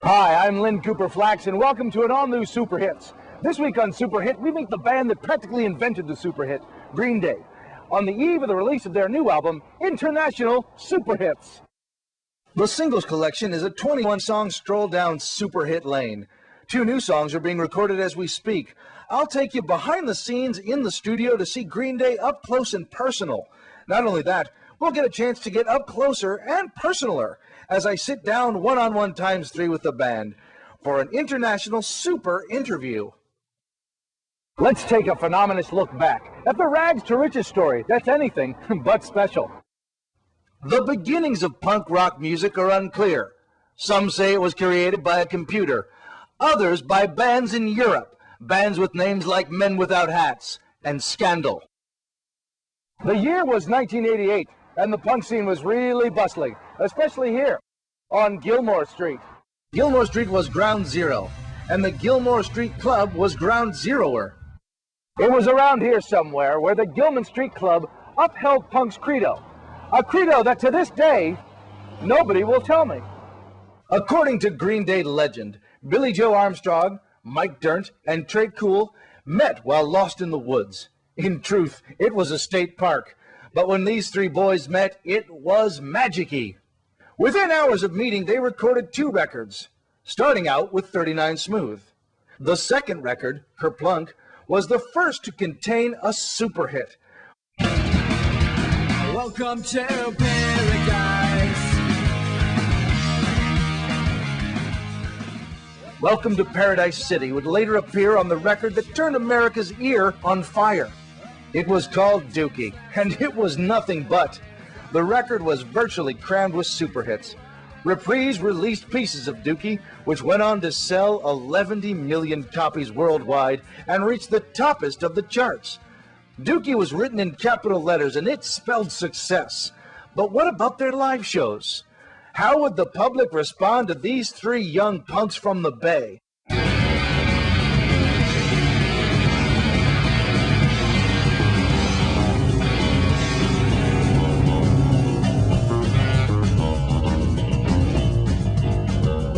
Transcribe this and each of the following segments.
Hi, I'm Lynn Cooper Flax, and welcome to an all-new Super Hits. This week on Super Hit, we meet the band that practically invented the Super Hit, Green Day, on the eve of the release of their new album, International Super Hits. The Singles Collection is a 21-song stroll down Super Hit lane. 2 new songs are being recorded as we speak. I'll take you behind the scenes in the studio to see Green Day up close and personal. Not only that, we'll get a chance to get up closer and personaler as I sit down one-on-one ×3 with the band for an international super interview. Let's take a phenomenous look back at the rags to riches story that's anything but special. The beginnings of punk rock music are unclear. Some say it was created by a computer, others by bands in Europe, bands with names like Men Without Hats and Scandal. The year was 1988, and the punk scene was really bustling, especially here on Gilmore Street. Gilmore Street was ground zero, and the Gilmore Street Club was ground zeroer. It was around here somewhere where the Gilman Street Club upheld punk's credo, a credo that to this day, nobody will tell me. According to Green Day legend, Billy Joe Armstrong, Mike Dirnt, and Trey Cool met while lost in the woods. In truth, it was a state park. But when these 3 boys met, it was magic-y. Within hours of meeting, they recorded 2 records, starting out with 39 Smooth. The second record, Kerplunk, was the first to contain a super hit. Welcome to Paradise. Welcome to Paradise City would later appear on the record that turned America's ear on fire. It was called Dookie, and it was nothing but. The record was virtually crammed with super hits. Reprise released pieces of Dookie, which went on to sell 11 million copies worldwide and reached the toppest of the charts. Dookie was written in capital letters, and it spelled success. But what about their live shows? How would the public respond to these 3 young punks from the Bay?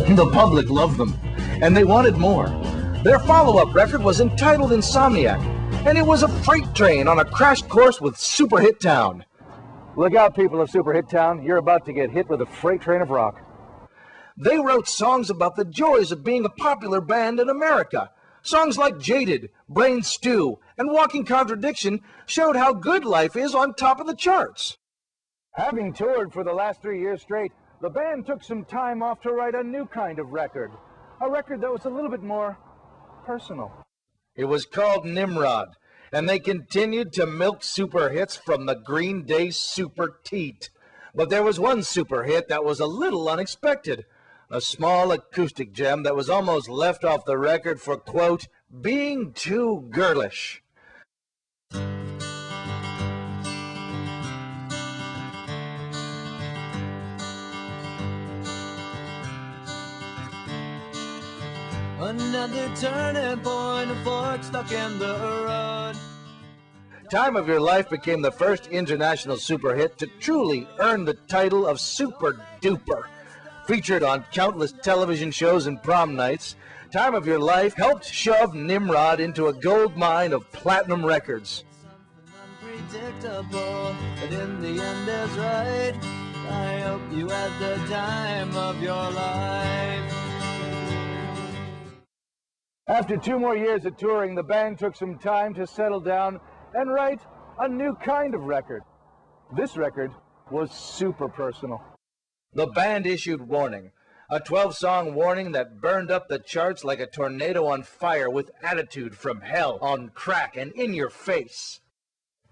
The public loved them, and they wanted more. Their follow-up record was entitled Insomniac, and it was a freight train on a crash course with Super Hit Town. Look out, people of Super Hit Town, you're about to get hit with a freight train of rock. They wrote songs about the joys of being a popular band in America. Songs like Jaded, Brain Stew, and Walking Contradiction showed how good life is on top of the charts. Having toured for the last 3 years straight, the band took some time off to write a new kind of record. A record that was a little bit more personal. It was called Nimrod, and they continued to milk super hits from the Green Day super teat. But there was one super hit that was a little unexpected. A small acoustic gem that was almost left off the record for, quote, being too girlish. Another turning point, a fork stuck in the road. Time of Your Life became the first international super hit to truly earn the title of Super Duper. Featured on countless television shows and prom nights, Time of Your Life helped shove Nimrod into a gold mine of platinum records. Unpredictable, but in the end is right. I hope you had the time of your life. After 2 more years of touring, the band took some time to settle down and write a new kind of record. This record was super personal. The band issued Warning, a 12-song warning that burned up the charts like a tornado on fire with attitude from hell, on crack, and in your face.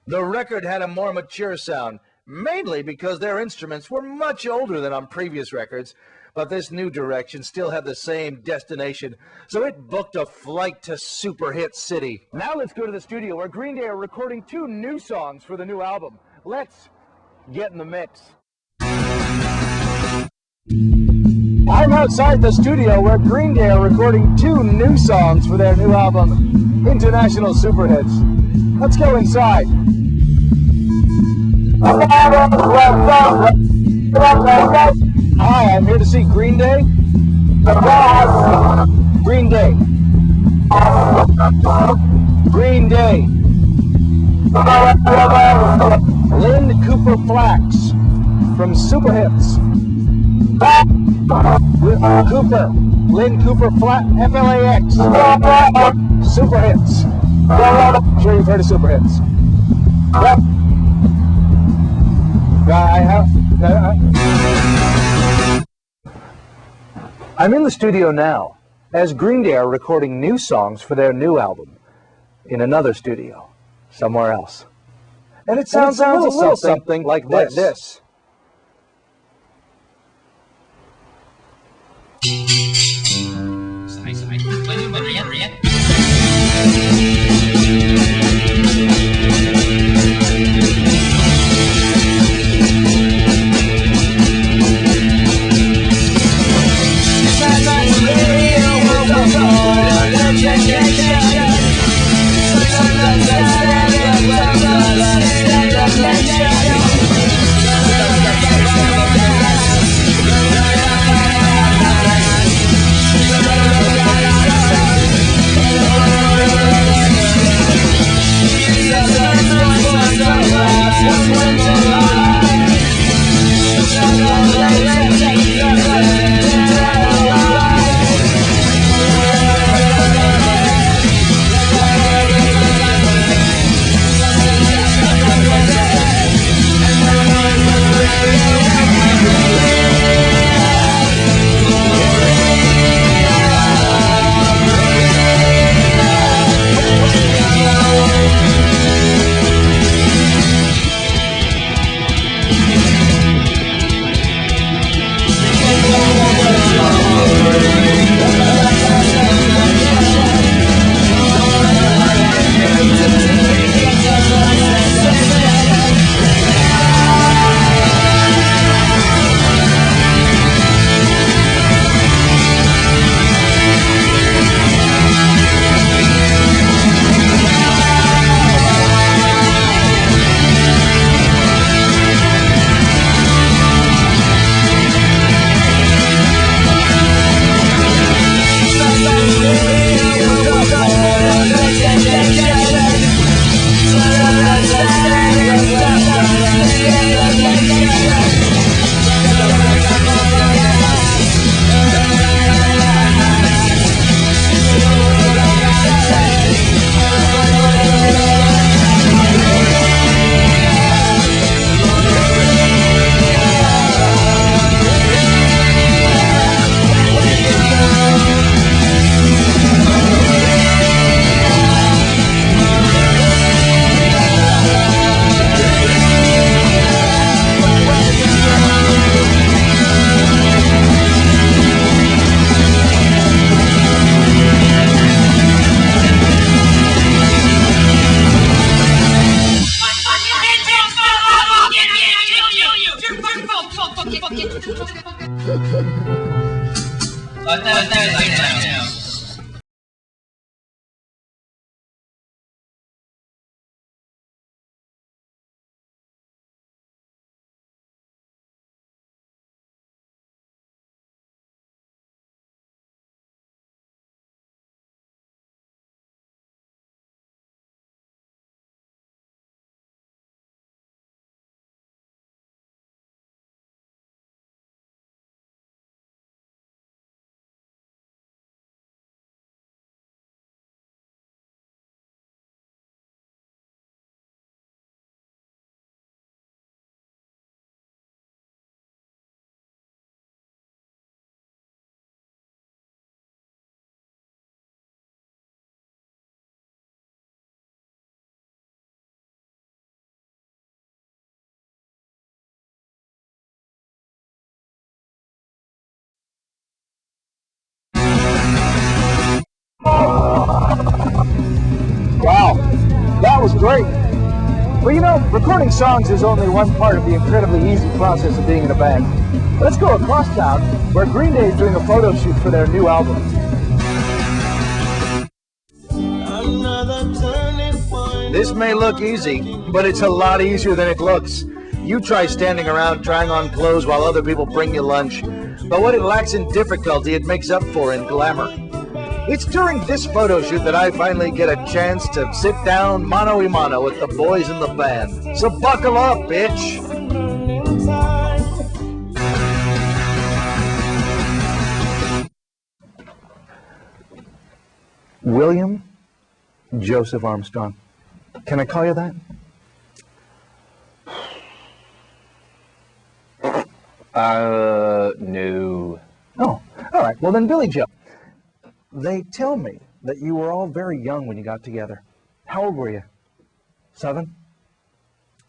The record had a more mature sound, mainly because their instruments were much older than on previous records, but this new direction still had the same destination, so it booked a flight to Super Hit City. Now let's go to the studio where Green Day are recording 2 new songs for the new album. Let's get in the mix. I'm outside the studio where Green Day are recording 2 new songs for their new album, International Super Hits. Let's go inside. Hi, I'm here to see Green Day. Green Day. Green Day. Lynn Cooper Flax from Super Hits. Cooper. Lynn Cooper Flax. Super Hits. I'm sure you've heard of Super Hits. Yep. I'm in the studio now as Green Day are recording new songs for their new album in another studio somewhere else. And it sounds a little something like this. Wow, that was great. Well, you know, recording songs is only one part of the incredibly easy process of being in a band. Let's go across town where Green Day is doing a photo shoot for their new album. This may look easy, but it's a lot easier than it looks. You try standing around trying on clothes while other people bring you lunch. but what it lacks in difficulty, it makes up for in glamour. It's during this photo shoot that I finally get a chance to sit down mano-a-mano with the boys in the band. So buckle up, bitch! William Joseph Armstrong. Can I call you that? No. Oh, all right. Well, then, Billy Joe. They tell me that you were all very young when you got together. How old were you? 7?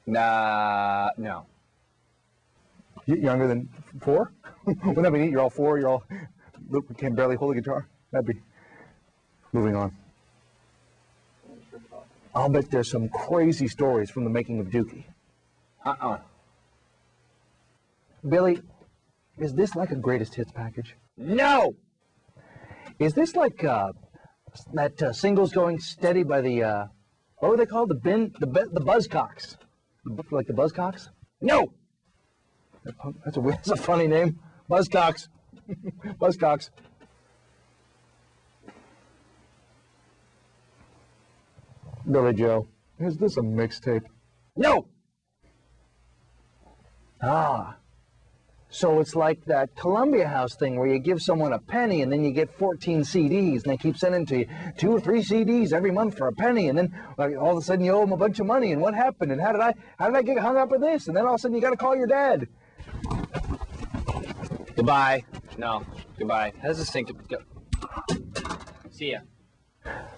No. Younger than 4? Wouldn't that be neat? You're all 4, you're all... can barely hold a guitar? That'd be... Moving on. I'll bet there's some crazy stories from the making of Dookie. Billy, is this like a greatest hits package? No! Is this like that singles going steady by the what were they called? The Buzzcocks. Like the Buzzcocks? No! That's a funny name. Buzzcocks. Buzzcocks. Billy Joe, is this a mixtape? No! Ah. So it's like that Columbia House thing where you give someone a penny and then you get 14 CDs and they keep sending to you 2 or 3 CDs every month for a penny, and then all of a sudden you owe them a bunch of money, and what happened, and how did I get hung up with this, and then all of a sudden you got to call your dad. Goodbye. No. Goodbye. How's this thing to go? See ya.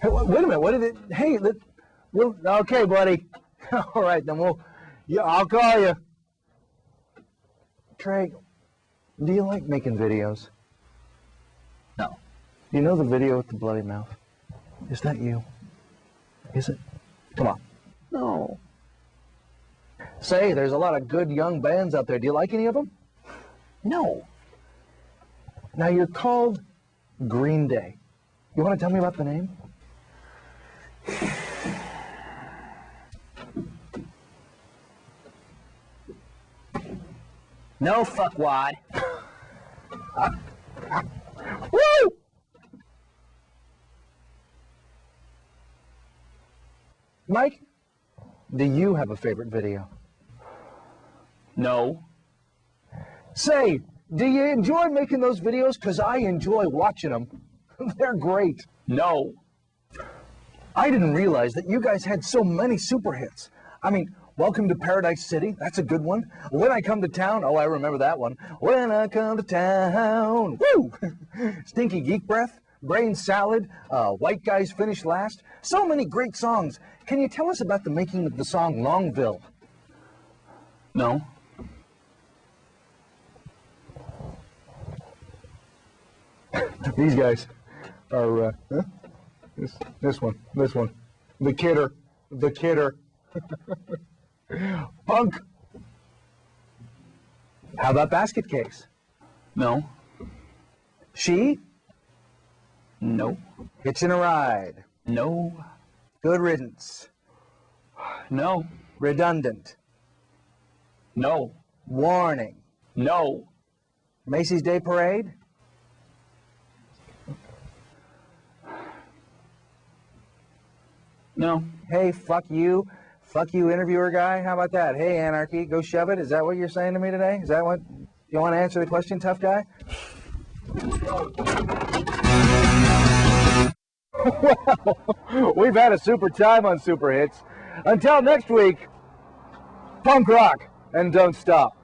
Hey, wait a minute. What did it? Hey, okay, buddy. All right, then I'll call you. Trey, do you like making videos? No. You know the video with the bloody mouth? Is that you? Is it? Come on. No. Say, there's a lot of good young bands out there. Do you like any of them? No. Now, you're called Green Day. You want to tell me about the name? No, fuckwad. Woo! Mike, do you have a favorite video? No. Say, do you enjoy making those videos? Because I enjoy watching them. They're great. No. I didn't realize that you guys had so many super hits. I mean, Welcome to Paradise City, that's a good one. When I Come to Town, oh, I remember that one. When I Come to Town, woo! Stinky Geek Breath, Brain Salad, White Guys Finish Last. So many great songs. Can you tell us about the making of the song Longville? No. These guys are, this one, the Kidder. Punk. How about Basket Case? No. She? No. Hitching a Ride? No. Good Riddance? No. Redundant? No. Warning? No. Macy's Day Parade? No. Hey, fuck you. Fuck you, interviewer guy. How about that? Hey, Anarchy, go shove it. Is that what you're saying to me today? Is that what you want to answer the question, tough guy? Well, we've had a super time on Super Hits. Until next week, punk rock and don't stop.